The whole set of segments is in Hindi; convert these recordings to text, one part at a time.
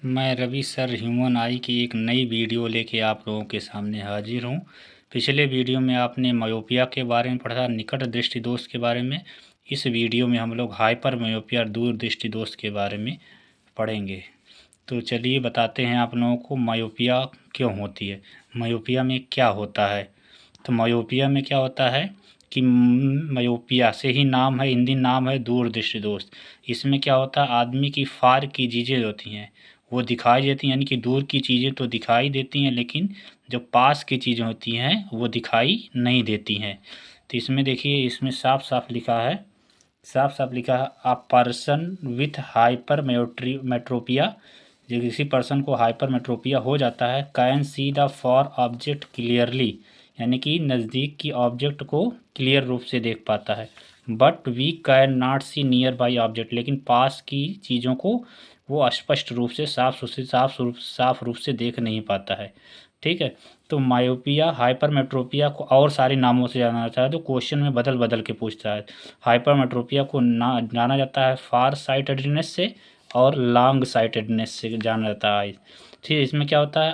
मैं रवि सर ह्यूमन आई की एक नई वीडियो लेके आप लोगों के सामने हाजिर हूँ। पिछले वीडियो में आपने मायोपिया के बारे में पढ़ा, निकट दृष्टि दोष के बारे में। इस वीडियो में हम लोग हाइपर मायोपिया दूर दृष्टि दोष के बारे में पढ़ेंगे। तो चलिए बताते हैं आप लोगों को मायोपिया क्यों होती है, मायोपिया में क्या होता है। तो मायोपिया में क्या होता है कि मायोपिया से ही नाम है, हिंदी नाम है दूर दृष्टि दोष। इसमें क्या होता है, आदमी की फार की चीज़ें होती हैं वो दिखाई देती हैं, यानी कि दूर की चीज़ें तो दिखाई देती हैं लेकिन जो पास की चीज़ें होती हैं वो दिखाई नहीं देती हैं। तो इसमें देखिए, इसमें साफ साफ लिखा है, अ पर्सन विथ हाइपर मेट्रोपिया, जो किसी पर्सन को हाइपर मेट्रोपिया हो जाता है, can see the for object clearly, यानी कि नज़दीक की ऑब्जेक्ट को क्लियर रूप से देख पाता है। But we can not see nearby object, लेकिन पास की चीज़ों को वो स्पष्ट रूप से साफ रूप से देख नहीं पाता है। ठीक है। तो मायोपिया हाइपरमेट्रोपिया को और सारे नामों से जाना जाता है, तो क्वेश्चन में बदल बदल के पूछता है। हाइपरमेट्रोपिया को जाना जाता है फार साइटेडनेस से और लॉन्ग साइटेडनेस से जाना जाता है। ठीक है। इसमें क्या होता है,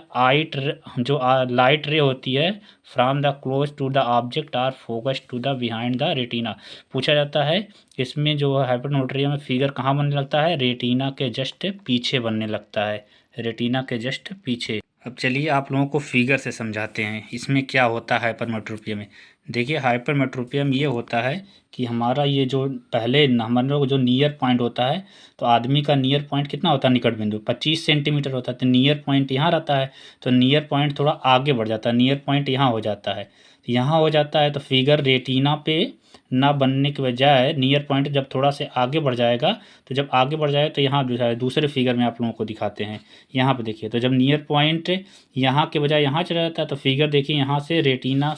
जो लाइट रे होती है from the close to the object are focus to the behind the retina. पूछा जाता है इसमें जो हाइपरमेट्रोपिया में फिगर कहाँ बनने लगता है, रेटिना के जस्ट पीछे बनने लगता है, रेटिना के जस्ट पीछे। अब चलिए आप लोगों को फिगर से समझाते हैं इसमें क्या होता है हाइपरमेट्रोपिया में। देखिए, हाइपरमेट्रोपिया में ये होता है कि हमारा ये जो पहले हमारे लोग जो नियर पॉइंट होता है, तो आदमी का नियर पॉइंट कितना होता है, निकट बिंदु 25 सेंटीमीटर होता है। तो नियर पॉइंट यहाँ रहता है, तो नियर पॉइंट थोड़ा आगे बढ़ जाता है, नियर पॉइंट यहाँ हो जाता है, यहाँ हो जाता है। तो फिगर रेटिना पे ना बनने के बजाय नियर पॉइंट जब थोड़ा से आगे बढ़ जाएगा, तो जब आगे बढ़ जाए तो यहाँ दूसरे फिगर में आप लोगों को दिखाते हैं। यहाँ पे देखिए, तो जब नियर पॉइंट यहाँ के बजाय यहाँ चला जाता है, तो फिगर देखिए यहाँ से रेटिना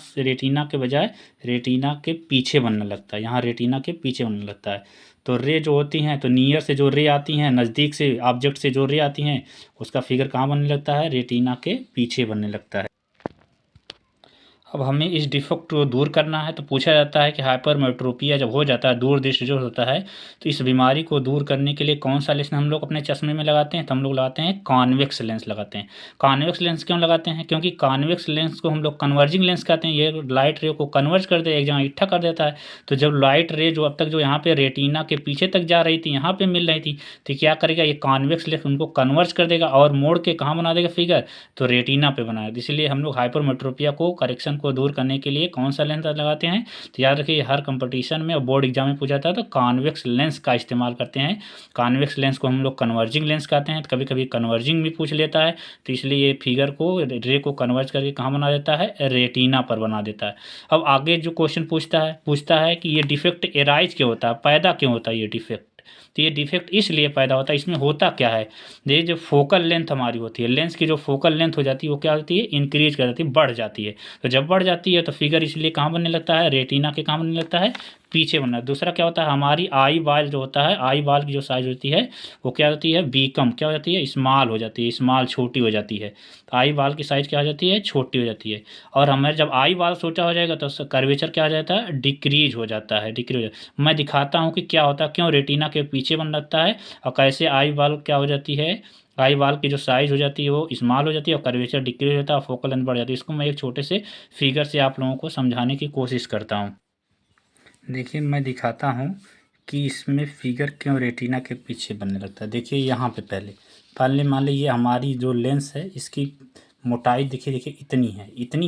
के बजाय रेटिना के पीछे बनने लगता है, यहाँ रेटिना के पीछे बनने लगता है। तो रे जो होती हैं, तो नियर से जो रे आती हैं, नज़दीक से ऑब्जेक्ट से जो रे आती हैं, उसका फिगर कहाँ बनने लगता है, रेटिना के पीछे बनने लगता है। अब हमें इस डिफेक्ट को दूर करना है, तो पूछा जाता है कि हाइपरमेट्रोपिया जब हो जाता है, दूर दृष्टि जो होता है, तो इस बीमारी को दूर करने के लिए कौन सा लेंस हम लोग अपने चश्मे में लगाते हैं, तो हम लोग लगाते हैं कॉन्वेक्स लेंस लगाते हैं। कॉन्वेक्स लेंस क्यों लगाते हैं, क्योंकि कॉन्वेक्स लेंस को हम लोग कन्वर्जिंग लेंस कहते हैं। ये लाइट रे को कन्वर्ज कर दे, एक जगह इकट्ठा कर देता है। तो जब लाइट रे जो अब तक जो यहाँ पे रेटिना के पीछे तक जा रही थी, यहाँ पे मिल रही थी, तो क्या करेगा, ये कॉन्वेक्स लेंस उनको कन्वर्ज कर देगा और मोड़ के कहाँ बना देगा फिगर, तो रेटिना पे बनाएगा। इसलिए हम लोग हाइपरमेट्रोपिया को करेक्शन को दूर करने के लिए कौन सा लेंस लगाते हैं, तो याद रखिए हर कंपटीशन में और बोर्ड एग्जाम में पूछा जाता है, तो कॉन्वेक्स लेंस का इस्तेमाल करते हैं। कॉन्वेक्स लेंस को हम लोग कन्वर्जिंग लेंस कहते हैं, तो कभी कभी कन्वर्जिंग भी पूछ लेता है, तो इसलिए ये फिगर को रे को कन्वर्ज करके कहाँ बना देता है, रेटिना पर बना देता है। अब आगे जो क्वेश्चन पूछता है कि ये डिफेक्ट एराइज क्यों होता है, पैदा क्यों होता है ये डिफेक्ट। तो ये डिफेक्ट इसलिए पैदा होता है, इसमें होता क्या है, ये जो फोकल लेंथ हमारी होती है, लेंस की जो फोकल लेंथ हो जाती है वो क्या होती है, इंक्रीज कर जाती है, बढ़ जाती है। तो जब बढ़ जाती है तो फिगर इसलिए कहाँ बनने लगता है, रेटिना के कहाँ बनने लगता है, पीछे बनना। दूसरा क्या होता है, हमारी आई बाल जो होता है, आई बाल की जो साइज होती है वो क्या होती है, बीकम क्या हो जाती है, स्मॉल हो जाती है, स्मॉल छोटी हो जाती है। तो आई बाल की साइज क्या हो जाती है, छोटी हो जाती है। और हमारे जब आई बाल छोटा हो जाएगा तो उसका कर्वेचर क्या हो जाता है, डिक्रीज हो जाता है, डिक्रीज हो जाता है। मैं दिखाता हूँ कि क्या होता है, क्यों रेटिना के पीछे बन लगता है और कैसे आई बाल क्या हो जाती है, आई बाल की जो साइज़ हो जाती है वो स्मॉल हो जाती है और कर्वेचर डिक्रीज होता है और फोकल लेंथ बढ़ जाती है। इसको मैं एक छोटे से फिगर से आप लोगों को समझाने की कोशिश करता हूँ। देखिए, मैं दिखाता हूँ कि इसमें फिगर क्यों रेटिना के पीछे बनने लगता है। देखिए यहाँ पे पहले मान लीजिए हमारी जो लेंस है इसकी मोटाई देखिए इतनी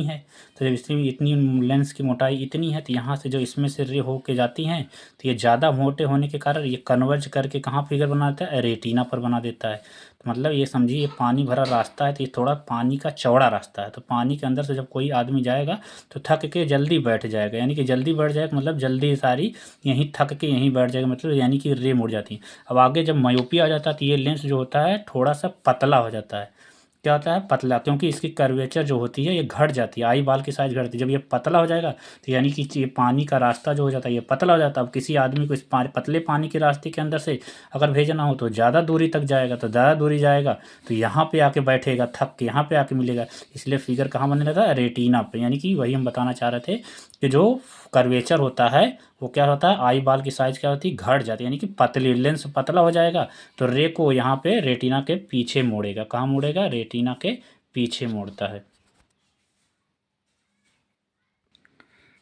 है। तो जब इसमें इतनी लेंस की मोटाई इतनी है, तो यहाँ से जो इसमें से रे होके जाती हैं, तो ये ज़्यादा मोटे होने के कारण ये कन्वर्ज करके कहाँ फिगर बनाता है, रेटिना पर बना देता है। तो मतलब ये समझिए, ये पानी भरा रास्ता है, तो ये थोड़ा पानी का चौड़ा रास्ता है, तो पानी के अंदर से जब कोई आदमी जाएगा तो थक के जल्दी बैठ जाएगा, यानी कि जल्दी बैठ जाएगा मतलब जल्दी सारी यहीं थक के यहीं बैठ जाएगा, मतलब यानी कि रे मुड़ जाती है। अब आगे जब मायोपिया आ जाता है तो ये लेंस जो होता है थोड़ा सा पतला हो जाता है। क्या होता है, पतला, क्योंकि इसकी कर्वेचर जो होती है ये घट जाती है, आई बाल की साइज घटती है। जब ये पतला हो जाएगा तो यानी कि ये पानी का रास्ता जो हो जाता है ये पतला हो जाता है। अब किसी आदमी को इस पतले पानी के रास्ते के अंदर से अगर भेजना हो तो ज़्यादा दूरी तक जाएगा, तो ज़्यादा दूरी जाएगा तो यहाँ पे आके बैठेगा, थक के यहाँ पे आके मिलेगा। इसलिए फिगर कहाँ बनने लगा, रेटिना पे। यानी कि वही हम बताना चाह रहे थे कि जो कर्वेचर होता है वो क्या होता है, आई बाल की साइज़ क्या होती है, घट जाती है, यानी कि पतली, लेंस पतला हो जाएगा तो रे को यहाँ पे रेटिना के पीछे मोड़ेगा। कहाँ मोड़ेगा, रेटिना के पीछे मोड़ता है।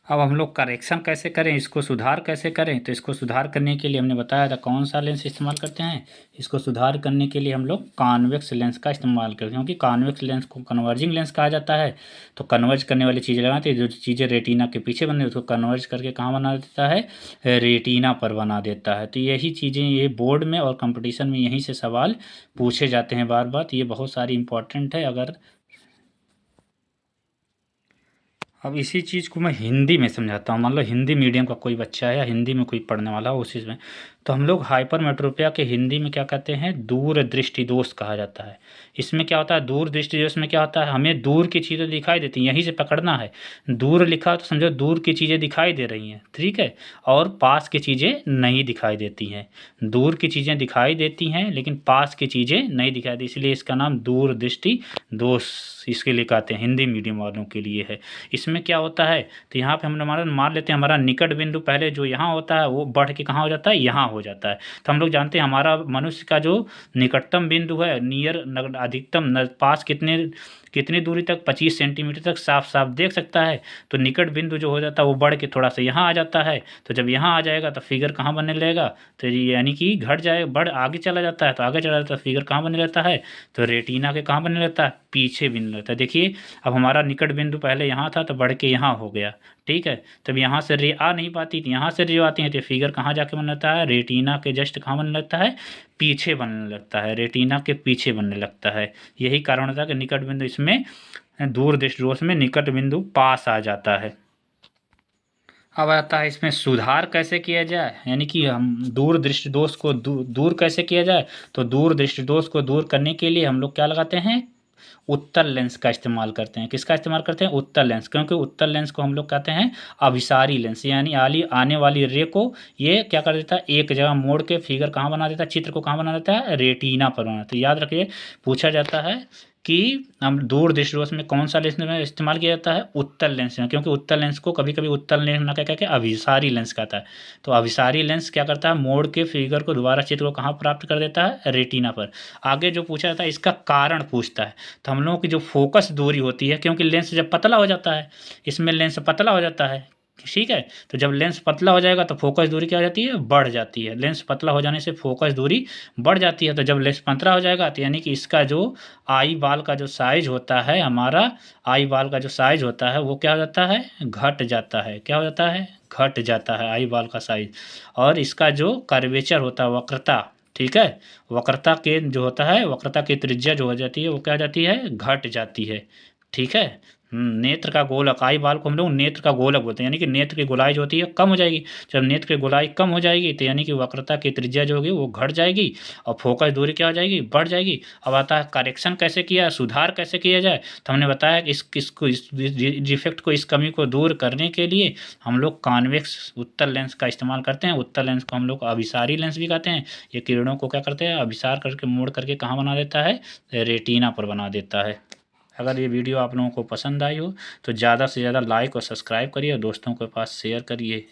अब हम लोग करेक्शन कैसे करें, इसको सुधार कैसे करें, तो इसको सुधार करने के लिए हमने बताया था कौन सा लेंस इस्तेमाल करते हैं। इसको सुधार करने के लिए हम लोग कॉन्वेक्स लेंस का इस्तेमाल करते हैं, क्योंकि कॉन्वेक्स लेंस को कन्वर्जिंग लेंस कहा जाता है। तो कन्वर्ज करने वाली चीज़ें लगाते हैं, जो चीज़ें रेटिना के पीछे बन रही उसको कन्वर्ज करके कहाँ बना देता है, रेटिना पर बना देता है। तो यही चीज़ें ये बोर्ड में और कंपटीशन में यहीं से सवाल पूछे जाते हैं बार बार। तो ये बहुत सारी इंपॉर्टेंट है। अगर अब इसी चीज़ को मैं हिंदी में समझाता हूँ। मान लो हिंदी मीडियम का कोई बच्चा है या हिंदी में कोई पढ़ने वाला हो उसी में, तो हम लोग हाइपरमेट्रोपिया के हिंदी में क्या कहते हैं, दूर दृष्टि दोष कहा जाता है। इसमें क्या होता है, दूर दृष्टि दोष में क्या होता है, हमें दूर की चीज़ें दिखाई देती हैं, यहीं से पकड़ना है। दूर लिखा तो समझो दूर की चीज़ें दिखाई दे रही हैं, ठीक है, और पास की चीज़ें नहीं दिखाई देती हैं। दूर की चीज़ें दिखाई देती हैं लेकिन पास की चीज़ें नहीं दिखाई देती, इसलिए इसका नाम दूर दृष्टि दोष इसके लिए कहते हैं, हिंदी मीडियम वालों के लिए है। इसमें क्या होता है, तो यहाँ पे हम हमारा मान लेते हैं हमारा निकट बिंदु पहले जो यहाँ होता है वो बढ़ के कहाँ हो जाता है, यहाँ हो जाता है। तो हम लोग जानते हैं हमारा मनुष्य का जो निकटतम बिंदु है, नियर अधिकतम पास कितनी दूरी तक, 25 सेंटीमीटर तक साफ साफ देख सकता है। तो निकट बिंदु जो हो जाता है वो बढ़ के थोड़ा सा यहाँ आ जाता है। तो जब यहाँ आ जाएगा तो फिगर कहाँ बनने लगेगा, तो यानी कि घट जाए, बढ़ आगे चला जाता है, तो आगे चला जाता है फिगर कहाँ बनने लगता है, तो रेटिना के कहाँ बनने लगता है, पीछे बनने लगता है। देखिए अब हमारा निकट बिंदु पहले यहाँ था तो बढ़ के यहाँ हो गया, ठीक है। तब यहाँ से रे आ नहीं पाती, तो यहाँ से रे आती है, तो फिगर कहाँ जाके बनने लगता है, रेटिना के जस्ट कहाँ बनने लगता है, पीछे बनने लगता है, रेटिना के पीछे बनने लगता है। यही कारण होता है कि निकट बिंदु इसमें दूर दृष्टि दोष में निकट बिंदु पास आ जाता है। अब आता है इसमें सुधार कैसे किया जाए, यानी कि हम दूर दृष्टि दोष को दूर कैसे किया जाए। तो दूर दृष्टि दोष को दूर करने के लिए हम लोग क्या लगाते हैं, उत्तल लेंस का इस्तेमाल करते हैं। किसका इस्तेमाल करते हैं, उत्तल लेंस, क्योंकि उत्तल लेंस को हम लोग कहते हैं अभिसारी लेंस, यानी आने वाली रे को ये क्या कर देता है, एक जगह मोड़ के फिगर कहाँ बना देता है, चित्र को कहाँ बना देता है, रेटिना पर बना। तो याद रखिए पूछा जाता है कि हम दूर दृष्टि दोष में कौन सा लेंस में इस्तेमाल किया जाता है, उत्तल लेंस में, क्योंकि उत्तल लेंस को कभी कभी उत्तल लेंस ना कह के अभिसारी लेंस कहता है। तो अभिसारी लेंस क्या करता है, मोड़ के फिगर को दोबारा चित्र को कहाँ प्राप्त कर देता है, रेटिना पर। आगे जो पूछा जाता है इसका कारण पूछता है। तो हम लोगों की जो फोकस दूरी होती है, क्योंकि लेंस जब पतला हो जाता है, इसमें लेंस पतला हो जाता है, ठीक है। तो जब लेंस पतला हो जाएगा तो फोकस दूरी क्या हो जाती है, बढ़ जाती है। लेंस पतला हो जाने से फोकस दूरी बढ़ जाती है। तो जब लेंस पतला हो जाएगा तो यानी कि इसका जो आई बाल का जो साइज होता है, हमारा आई बाल का जो साइज होता है वो क्या हो जाता है, घट जाता है। क्या हो जाता है, घट जाता है आई बाल का साइज। और इसका जो कर्वेचर होता है, वक्रता, ठीक है, वक्रता के जो होता है, वक्रता की त्रिज्या जो हो जाती है वो क्या हो जाती है, घट जाती है, ठीक है। नेत्र का गोलक, आई बाल को हम लोग नेत्र का गोलक बोलते हैं, यानी कि नेत्र की गोलाई जो होती है कम हो जाएगी। जब नेत्र की गोलाई कम हो जाएगी तो यानी कि वक्रता की त्रिज्या जो होगी वो घट जाएगी और फोकस दूरी क्या हो जाएगी, बढ़ जाएगी। अब आता है करेक्शन कैसे किया, सुधार कैसे किया जाए। तो हमने बताया कि इस डिफेक्ट को, इस कमी को दूर करने के लिए हम लोग कॉन्वेक्स उत्तल लेंस का इस्तेमाल करते हैं। उत्तल लेंस को हम लोग अभिसारी लेंस भी कहते हैं। ये किरणों को क्या करते हैं, अभिसार करके मोड़ करके कहाँ बना देता है, रेटिना पर बना देता है। अगर ये वीडियो आप लोगों को पसंद आई हो तो ज़्यादा से ज़्यादा लाइक और सब्सक्राइब करिए और दोस्तों के पास शेयर करिए।